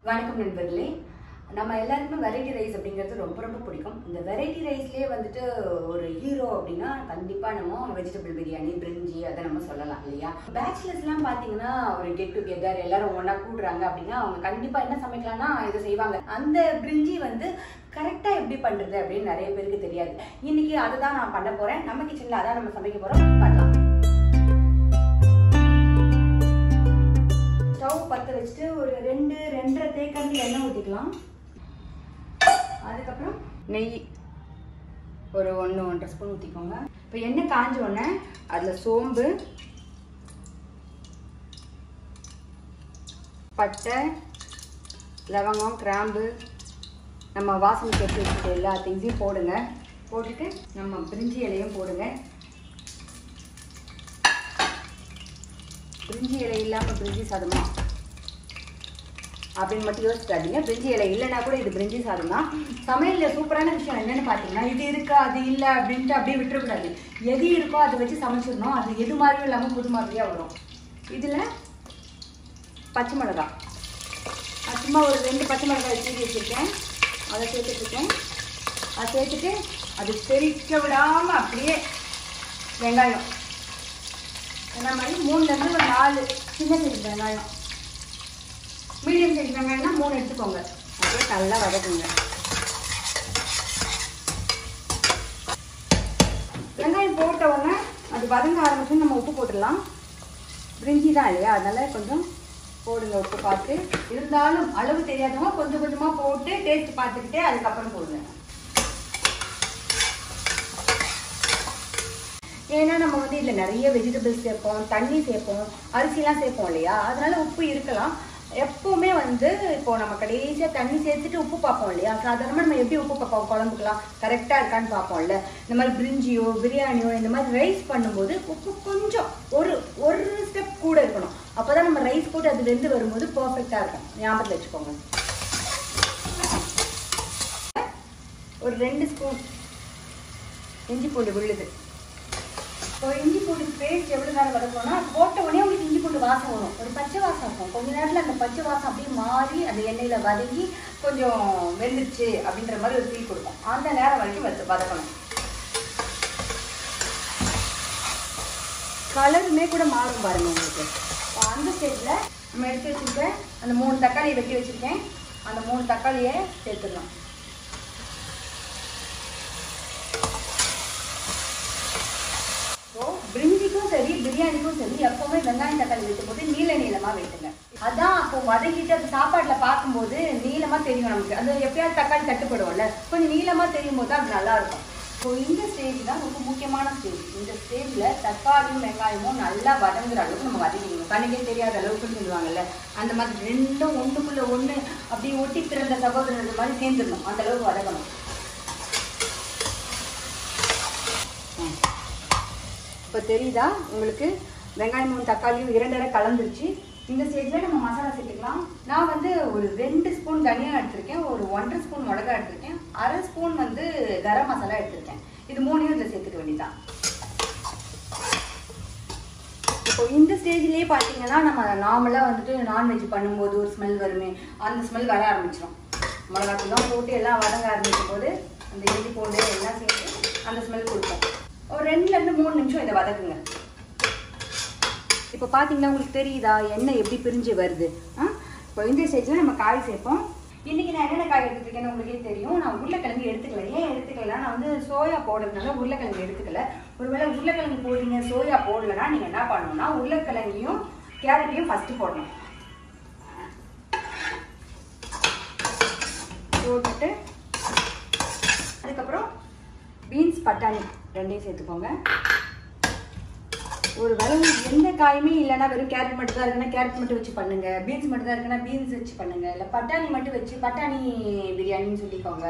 வணக்கம் நண்பர்களே. நம்ம எல்லாருக்குமே வெரைட்டி ரைஸ் அப்படிங்கிறது ரொம்ப ரொம்ப பிடிக்கும். இந்த வெரைட்டி ரைஸ்லேயே வந்துட்டு ஒரு ஹீரோ அப்படின்னா கண்டிப்பாக நம்ம வெஜிடபிள் பிரியாணி, பிரிஞ்சி அதை நம்ம சொல்லலாம் இல்லையா? பேச்சுலர்ஸ்லாம் பார்த்தீங்கன்னா ஒரு கெட் டுகெதர் எல்லாரும் ஒன்றா கூடுறாங்க அப்படின்னா அவங்க கண்டிப்பாக என்ன சமைக்கலாம்னா இதை செய்வாங்க. அந்த பிரிஞ்சி வந்து கரெக்டாக எப்படி பண்ணுறது அப்படின்னு நிறைய பேருக்கு தெரியாது. இன்னைக்கு அதை தான் நான் பண்ண போகிறேன். நம்ம கிச்சனில் அதான் நம்ம சமைக்க போகிறோம். பண்ணலாம். ஸ்டவ் பற்ற வச்சுட்டு ஒரு 2-2.5 தேக்கரண்டி எண்ணெய் ஊற்றிக்கலாம். அதுக்கப்புறம் நெய் ஒரு 1-1.5 ஸ்பூன் ஊற்றிக்கோங்க. இப்போ எண்ணெய் காஞ்ச உடனே அதில் சோம்பு, பட்டை, லவங்கம், கிராம்பு, நம்ம வாசனை கட்டி வச்சுட்டு எல்லா திங்ஸையும் போடுங்க. போட்டுட்டு நம்ம பிரிஞ்சி இலையும் போடுங்க. பிரிஞ்சி இலை இல்லாமல் பிரிஞ்சி சாதமா அப்படின்னு மட்டும் யோசிக்காதீங்க. பிரிஞ்சி இலை இல்லைன்னா கூட இது பிரிஞ்சி சாதம் தான். சமையலில் சூப்பரான விஷயம் என்னென்னு பார்த்தீங்கன்னா, இது இருக்கா அது இல்லை அப்படின்ட்டு அப்படியே விட்டுறக்கூடாது. எது இருக்கோ அதை வச்சு சமைச்சிடணும். அது எது மாதிரியும் இல்லாமல் புது மாதிரியாக வரும். இதில் பச்சை மிளகா, சும்மா ஒரு 2 பச்சை மிளகாய் வச்சு வச்சுருக்கேன். அதை சேர்த்துட்ருக்கேன். அதை சேர்த்துட்டு அது தெறிக்க விடாமல் அப்படியே வெங்காயம் என்ன மாதிரி 3-4 சின்ன சைஸ் வெங்காயம், மீடியம் சைஸ் வெங்காயம்னா 3 எடுத்துக்கோங்க. அப்படியே நல்லா வதக்குங்க. வெங்காயம் போட்ட உடனே அது வதங்க ஆரம்பிச்சு நம்ம உப்பு போட்டுடலாம். பிரிஞ்சி தான் இல்லையா, அதனால கொஞ்சம் போடுங்க உப்பு பார்த்து. இருந்தாலும் அளவு தெரியாதவங்க கொஞ்சம் கொஞ்சமாக போட்டு டேஸ்ட் பார்த்துக்கிட்டே அதுக்கப்புறம் போடுங்க. ஏன்னா நம்ம வந்து இதில் நிறைய வெஜிடபிள்ஸ் சேர்ப்போம், தண்ணி சேர்ப்போம், அரிசிலாம் சேர்ப்போம் இல்லையா, அதனால உப்பு இருக்கலாம். எப்போவுமே வந்து இப்போது நம்ம கடைசியாக தண்ணி சேர்த்துட்டு உப்பு பார்ப்போம் இல்லையா, சாதாரணமாக நம்ம எப்படி உப்பு பார்ப்போம், குழம்புக்கலாம் கரெக்டாக இருக்கான்னு பார்ப்போம்ல. இந்த மாதிரி பிரிஞ்சியோ பிரியாணியோ இந்த மாதிரி ரைஸ் பண்ணும்போது உப்பு கொஞ்சம் ஒரு ஸ்டெப் கூட இருக்கணும். அப்போ தான் நம்ம ரைஸ் போட்டு அது வெந்து வரும்போது பர்ஃபெக்டாக இருக்கும். ஞாபகத்தில் வச்சுக்கோங்க. ஒரு 2 ஸ்பூன் இஞ்சி பூண்டு விழுது. இப்போ இஞ்சி பூண்டு பேஸ்ட் எவ்வளோ நேரம் வதக்கணும்னா, அது போட்ட உடனே உங்களுக்கு இஞ்சி பூண்டு வாசம் வரும். ஒரு பச்சை வாசம் இருக்கும். கொஞ்ச நேரத்தில் அந்த பச்சை வாசம் அப்படியே மாறி அந்த எண்ணெயில் வதங்கி கொஞ்சம் வெந்துருச்சு அப்படின்ற மாதிரி ஒரு ஃபீல் கொடுக்கும். அந்த நேரம் வரைக்கும் வதக்கணும். கலருமே கூட மாறும் பாருங்க உங்களுக்கு. அந்த ஸ்டேஜில் நம்ம எடுத்து வச்சுருக்கேன் அந்த 3 தக்காளியை வெட்டி வச்சுருக்கேன். அந்த 3 தக்காளியை சேர்த்துடலாம். பிரிஞ்சிக்கும் சரி பிரியாணிக்கும் சரி எப்பவுமே வெங்காயம் தக்காளி வெட்டும் போது நீளமாக வெட்டுங்க. அதான் அப்போ வதக்கிட்டு அது சாப்பாட்டில் பார்க்கும்போது நீளமாக தெரியும் நமக்கு. அது எப்பயாவது தக்காளி தட்டுப்படும்ல, கொஞ்சம் நீளமாக தெரியும் போது அது நல்லா இருக்கும். ஸோ இந்த ஸ்டேஜ் தான் ரொம்ப முக்கியமான ஸ்டேஜ். இந்த ஸ்டேஜில் தக்காளியும் வெங்காயமும் நல்லா வதங்குற அளவுக்கு நம்ம வதக்கிக்கணும். கண்ணுக்கே தெரியாத அளவுக்குன்னு சொல்லுவாங்கல்ல, அந்த மாதிரி 2ம் ஒன்றுக்குள்ளே ஒன்று அப்படியே ஒட்டி பிறந்த சகோதரர்கள் மாதிரி சேர்ந்துடணும். அந்த அளவுக்கு வதக்கணும். இப்போ தெரியுதா உங்களுக்கு, வெங்காயமும் தக்காளியும் 2 கலந்துருச்சு. இந்த ஸ்டேஜில் நம்ம மசாலா சேர்த்துக்கலாம். நான் வந்து ஒரு 2 ஸ்பூன் தனியா எடுத்திருக்கேன், ஒரு 1.5 ஸ்பூன் மிளகா எடுத்திருக்கேன், 1/2 ஸ்பூன் வந்து கரம் மசாலா எடுத்திருக்கேன். இது 3யும் இதில் சேர்த்துக்க வேண்டியதான். இப்போ இந்த ஸ்டேஜ்லேயே பார்த்தீங்கன்னா நம்ம நார்மலாக வந்துட்டு நான்வெஜ் பண்ணும்போது ஒரு ஸ்மெல் வருமே, அந்த ஸ்மெல் வர ஆரம்பிச்சிடும். மிளகாத்தூள்லாம் போட்டு எல்லாம் வதங்க ஆரம்பிக்கும் போது அந்த இஞ்சி பூண்டு எல்லாம் சேர்த்து அந்த ஸ்மெல் கொடுக்கும். ஒரு 2-3 நிமிஷம் இதை வதக்குங்க. இப்போ பார்த்தீங்கன்னா உங்களுக்கு தெரியுதா எண்ணெய் எப்படி பிரிஞ்சு வருது. இப்போ இந்த ஸ்டேஜில் நம்ம காய் சேர்ப்போம். இன்றைக்கி நான் என்னென்ன காய் எடுத்துருக்கேன்னு உங்களுக்கே தெரியும். நான் உருளைக்கிழங்கு எடுத்துக்கல. ஏன் எடுத்துக்கல, நான் வந்து சோயா போடுறதுனால உருளைக்கிழங்கு எடுத்துக்கல. ஒருவேளை உருளைக்கிழங்கு போடுறீங்க சோயா போடலைன்னா நீங்கள் என்ன பண்ணணும்னா உருளைக்கிழங்கையும் கேரட்டையும் ஃபஸ்ட்டு போடணும். போட்டுட்டு அதுக்கப்புறம் பீன்ஸ் பட்டாணி 2யும் சேர்த்துக்கோங்க. ஒரு வேளை எந்த காயுமே இல்லைன்னா வெறும் கேரட் மட்டும் தான் இருக்குன்னா கேரட் மட்டும் வச்சு பண்ணுங்க, பீன்ஸ் மட்டும் தான் இருக்குன்னா பீன்ஸ் வச்சு பண்ணுங்க, இல்லை பட்டாணி மட்டும் வச்சு பட்டாணி பிரியாணின்னு சொல்லிக்கோங்க.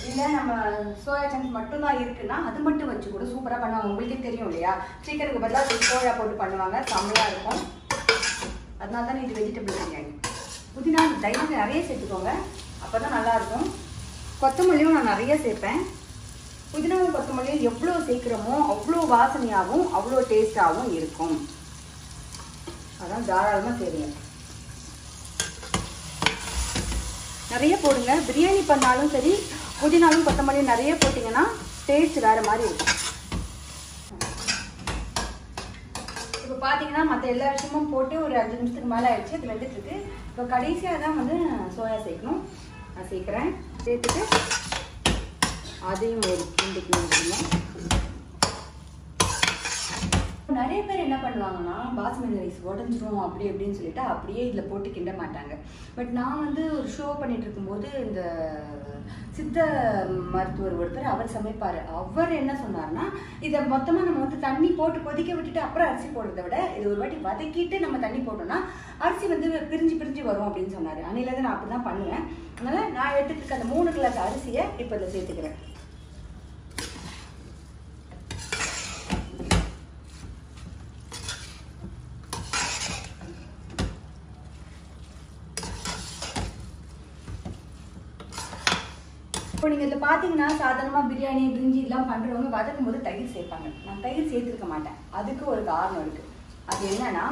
இல்லை நம்ம சோயா சங்க்ஸ் மட்டும் தான் இருக்குன்னா அது மட்டும் வச்சு கூட சூப்பராக பண்ணுவாங்க. உங்களுக்கே தெரியும் இல்லையா, சிக்கனுக்கு பதிலாக சோயா போட்டு பண்ணுவாங்க, செம்மையாக இருக்கும். அதனால தான் இது வெஜிடபிள் பிரியாணி. புதினா தயிர் நிறைய சேர்த்துக்கோங்க, அப்போ தான் நல்லாயிருக்கும். கொத்தமல்லியும் நான் நிறைய சேர்ப்பேன். புதினாவும் கொத்தமல்லியும் எவ்வளோ சேர்க்குறோமோ அவ்வளோ வாசனையாகவும் அவ்வளோ டேஸ்டாகவும் இருக்கும். அதான் தாராளமாக தெரியும். நிறைய போடுங்க. பிரியாணி பண்ணாலும் சரி, புதினாலும் கொத்தமல்லி நிறைய போட்டிங்கன்னா டேஸ்ட் வேறு மாதிரி இருக்கும். இப்போ பார்த்தீங்கன்னா மற்ற எல்லா விஷயமும் போட்டு ஒரு 5 நிமிஷத்துக்கு மேலே ஆயிடுச்சு. அது வெந்துட்டுருக்கு. இப்போ கடைசியாக தான் வந்து சோயா சேர்க்கணும். நான் சேர்க்குறேன். சேர்த்துட்டு அதையும் ஒரு கிண்டிக்கணும். நிறைய பேர் என்ன பண்ணுவாங்கன்னா, பாஸ்மதி ரைஸ் உடஞ்சிரும் அப்படி அப்படின்னு சொல்லிட்டு அப்படியே இதில் போட்டு கிண்ட மாட்டாங்க. பட் நான் வந்து ஒரு ஷோ பண்ணிட்டு இருக்கும்போது இந்த சித்த மருத்துவர் ஒருத்தர் அவர் சமைப்பார். அவர் என்ன சொன்னார்னா, இதை மொத்தமாக நம்ம வந்து தண்ணி போட்டு கொதிக்க விட்டுட்டு அப்புறம் அரிசி போடுறத விட இது ஒரு வாட்டி வதக்கிட்டு நம்ம தண்ணி போட்டோம்னா அரிசி வந்து பிரிஞ்சு வரும் அப்படின்னு சொன்னார். அன்னிலேருந்து நான் அப்படி தான் பண்ணுவேன். அதனால் நான் எடுத்துட்டு இருக்க அந்த 3 கிளாஸ் அரிசியை இப்போ இதில் சேர்த்துக்கிறேன். இப்போ நீங்கள் இதில் பார்த்தீங்கன்னா சாதாரணமாக பிரியாணி பிரிஞ்சி இதெல்லாம் பண்ணுறவங்க வதக்கும் போது தயிர் சேர்ப்பாங்க. நான் தயிர் சேர்த்துருக்க மாட்டேன். அதுக்கு ஒரு காரணம் இருக்குது. அது என்னன்னா,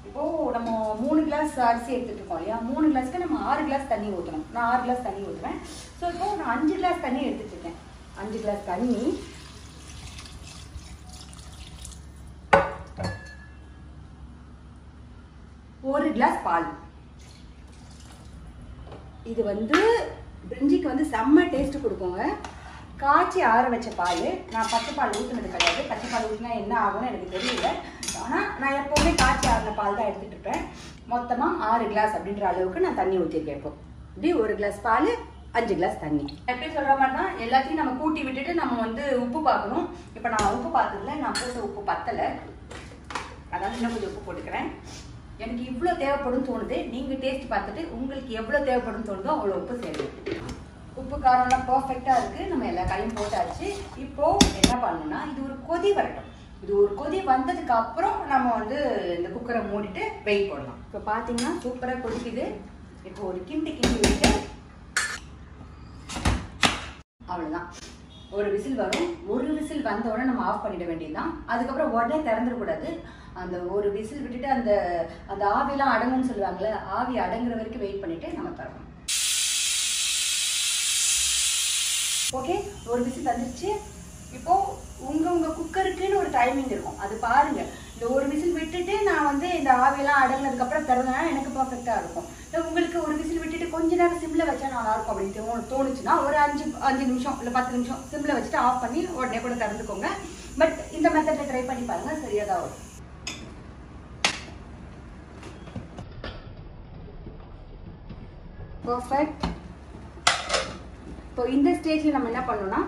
இப்போது நம்ம 3 கிளாஸ் அரிசி எடுத்துகிட்டு இருக்கோம் இல்லையா, 3 கிளாஸ்க்கு நம்ம 6 கிளாஸ் தண்ணி ஊற்றணும். நான் 6 கிளாஸ் தண்ணி ஊற்றுவேன். ஸோ இப்போது நான் 5 கிளாஸ் தண்ணி எடுத்துகிட்டு இருக்கேன். 5 கிளாஸ் தண்ணி, ஒரு கிளாஸ் பால். இது வந்து பிரிஞ்சிக்கு வந்து செம்ம டேஸ்ட் கொடுக்குங்க. காய்ச்சி ஆற வச்ச பால். நான் பச்சை பால் ஊற்றுனது கிடையாது. பச்சை பால் ஊற்றினா என்ன ஆகும்னு எனக்கு தெரியல. ஆனால் நான் எப்போவுமே காய்ச்சி ஆறின பால் தான் எடுத்துகிட்டு இருப்பேன். மொத்தமாக 6 கிளாஸ் அப்படின்ற அளவுக்கு நான் தண்ணி ஊற்றிருக்கேன். இப்போ இப்படி 1 கிளாஸ் பால், 5 கிளாஸ் தண்ணி. எப்படி சொல்கிற மாதிரி தான் எல்லாத்தையும் நம்ம கூட்டி விட்டுட்டு நம்ம வந்து உப்பு பார்க்கணும். இப்போ நான் உப்பு பார்த்ததில்ல, நான் போட்ட உப்பு பத்தலை. அதாவது இன்னும் கொஞ்சம் உப்பு போட்டுக்கிறேன். எனக்கு இவ்வளோ தேவைப்படும் தோணுது. நீங்கள் டேஸ்ட் பார்த்துட்டு உங்களுக்கு எவ்வளோ தேவைப்படும் தோணுதோ அவ்வளோ உப்பு சேருங்க. உப்பு காரம்லாம் பர்ஃபெக்டாக இருக்குது. நம்ம எல்லா காயும் போட்டாச்சு. இப்போது என்ன பண்ணணும்னா, இது ஒரு கொதி வரட்டும். இது ஒரு கொதி வந்ததுக்கு அப்புறம் நம்ம வந்து இந்த குக்கரை மூடிட்டு வெயிட் போடலாம். இப்போ பார்த்தீங்கன்னா சூப்பராக கொதிக்குது. இப்போ ஒரு கிண்டி விட்டு அவ்வளோதான். ஒரு விசில் வரும். ஒரு விசில் வந்த உடனே நம்ம ஆஃப் பண்ணிட வேண்டியதுதான். அதுக்கப்புறம் உடனே திறந்துடக்கூடாது. அந்த ஒரு விசில் விட்டுட்டு அந்த ஆவிலாம் அடங்குன்னு சொல்லுவாங்கல்ல, ஆவி அடங்குற வரைக்கும் வெயிட் பண்ணிட்டு நம்ம தரணும். ஓகே, ஒரு விசில் வந்துருச்சு. இப்போ உங்க குக்கருக்குன்னு ஒரு டைமிங் இருக்கும், அது பாருங்க. இந்த ஒரு விசில் விட்டுட்டு நான் வந்து இந்த ஆவியெல்லாம் அடங்கினதுக்கு அப்புறம் திறந்தேன்னா எனக்கு பர்ஃபெக்டா இருக்கும். உங்களுக்கு ஒரு விசில் விட்டுட்டு கொஞ்ச நேரம் சிம்ல வச்சா நல்லா இருக்கும் அப்படின்னு தோணுச்சுன்னா ஒரு 5 நிமிஷம் இல்லை 10 நிமிஷம் சிம்ல வச்சுட்டு ஆஃப் பண்ணி உடனே கூட திறந்துக்கோங்க. பட் இந்த மெத்தட்ல ட்ரை பண்ணி பாருங்க, சரியா தான் வரும். பர்ஃபெக்ட். இப்போ இந்த ஸ்டேஜில் நம்ம என்ன பண்ணணும்னா,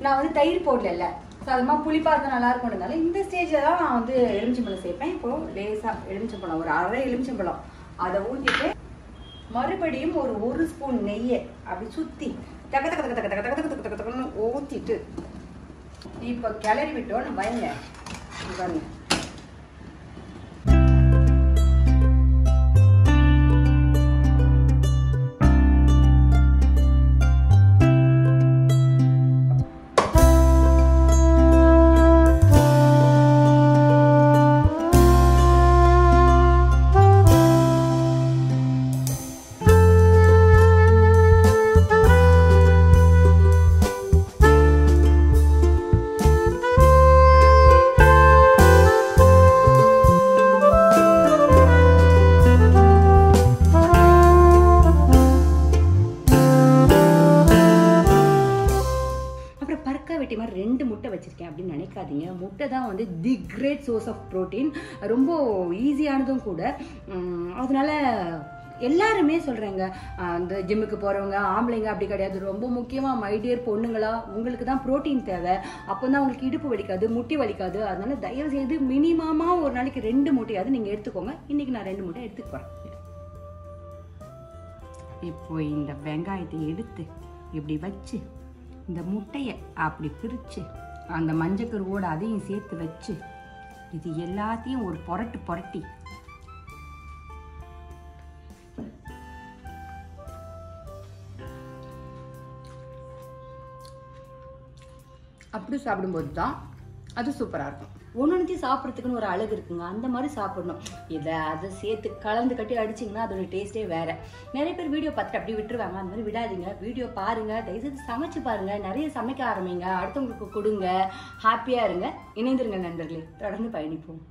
நான் வந்து தயிர் போடல, ஸோ அது மாதிரி புளிப்பாக இருந்தால் நல்லா இருக்கும்ன்றதால இந்த ஸ்டேஜில் தான் நான் வந்து எலுமிச்சம்பழம் சேர்ப்பேன். இப்போது லேசாக எலுமிச்சம்பழம், ஒரு அரை எலுமிச்சம்பழம் அதை ஊற்றிட்டு மறுபடியும் ஒரு ஸ்பூன் நெய்யை அப்படி சுற்றி தக்க தக்க தக்க தக்க தக்க தக்க தக்க தக்கன்னு ஊற்றிட்டு இப்போ கிளறி விட்டோன்னு வைங்க. பாருங்க, வெட்டி மாதிரி 2 முட்டை வச்சுருக்கேன் அப்படின்னு நினைக்காதீங்க. முட்டை தான் வந்து தி கிரேட் சோர்ஸ் ஆஃப் ப்ரோட்டீன். ரொம்ப ஈஸியானதும் கூட. அதனால எல்லாருமே சொல்கிறேங்க, அந்த ஜிம்முக்கு போகிறவங்க ஆம்பளைங்க அப்படி கிடையாது. ரொம்ப முக்கியமாக மைடியர் பொண்ணுங்களா, உங்களுக்கு தான் ப்ரோட்டீன் தேவை. அப்போ தான் உங்களுக்கு இடுப்பு வலிக்காது, முட்டி வலிக்காது. அதனால தயவு செய்து மினிமமாக ஒரு நாளைக்கு 2 முட்டையாவது நீங்கள் எடுத்துக்கோங்க. இன்றைக்கி நான் 2 முட்டை எடுத்துக்க போகிறேன். இப்போ இந்த வெங்காயத்தை எடுத்து இப்படி வச்சு இந்த முட்டையை அப்படி பிரித்து அந்த மஞ்சக்கருவோடு அதையும் சேர்த்து வச்சு இது எல்லாத்தையும் ஒரு புரட்டி அப்படி சாப்பிடும்போது தான் அது சூப்பராக இருக்கும். ஒன்னொன்னுத்தையும் சாப்பிட்றதுக்குன்னு ஒரு அளவு இருக்குங்க, அந்த மாதிரி சாப்பிடணும். இதை அதை சேர்த்து கலந்து கட்டி அடிச்சிங்கன்னா அதோட டேஸ்ட்டே வேற. நிறைய பேர் வீடியோ பார்த்துட்டு அப்படி விட்டுருவாங்க. அந்த மாதிரி விடாதீங்க, வீடியோ பாருங்க, தயவுசெய்து சமைச்சு பாருங்க, நிறைய சமைக்க ஆரம்பிங்க, அடுத்தவங்களுக்கு கொடுங்க, ஹாப்பியா இருங்க, இணைந்திருங்க நண்பர்களே, தொடர்ந்து பயணிப்போம்.